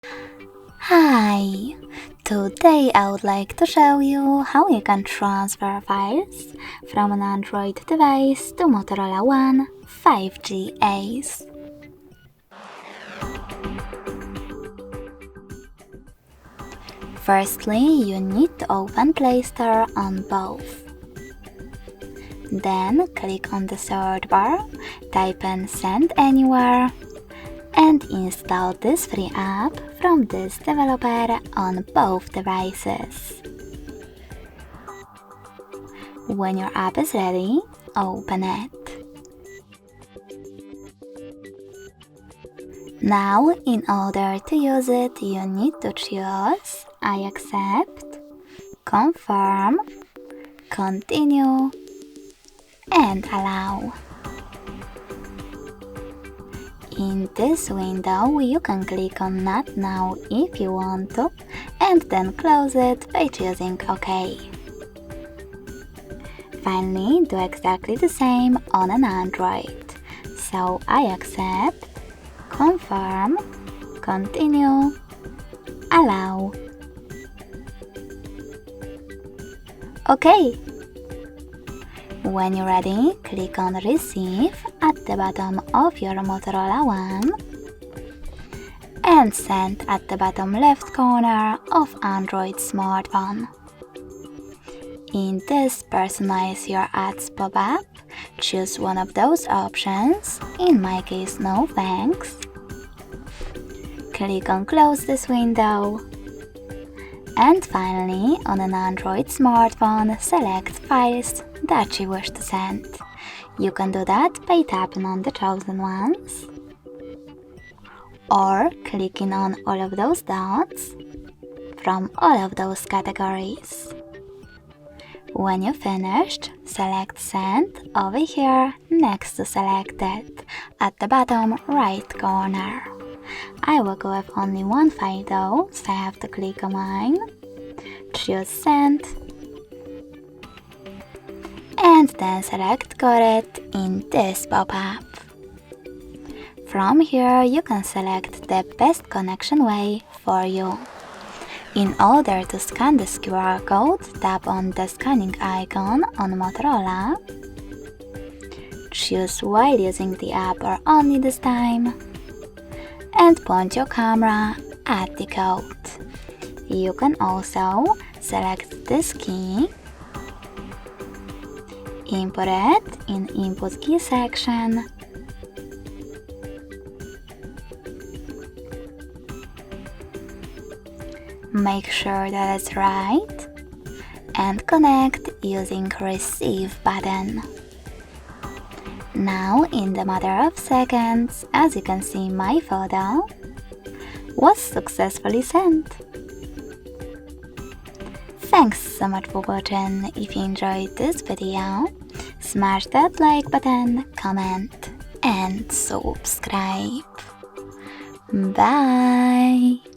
Hi! Today I would like to show you how you can transfer files from an Android device to Motorola One 5G Ace. Firstly, you need to open Play Store on both. Then click on the search bar, type in Send Anywhere, and install this free app from this developer on both devices. When your app is ready, open it. Now, in order to use it, you need to choose I accept, confirm, continue, and allow. In this window, you can click on Not Now if you want to, and then close it by choosing OK. Finally, do exactly the same on an Android. So I accept, confirm, continue, allow. OK. When you're ready, click on Receive at the bottom of your Motorola One and Send at the bottom left corner of Android smartphone. In this Personalize Your Ads pop-up, choose one of those options, in my case no thanks. Click on Close this window. And finally, on an Android smartphone, select files that you wish to send. You can do that by tapping on the chosen ones or clicking on all of those dots from all of those categories. When you're finished, select Send over here next to Selected at the bottom right corner. I will go with only one file though, so I have to click on mine, choose Send, and then select Got It in this pop-up. From here, you can select the best connection way for you. In order to scan this QR code, tap on the scanning icon on Motorola, choose while using the app or only this time, and point your camera at the code. You can also select this key, input it in Input Key section, make sure that it's right, and connect using Receive button. Now, in the matter of seconds, as you can see, my photo was successfully sent. Thanks so much for watching. If you enjoyed this video, smash that like button, comment, and subscribe. Bye!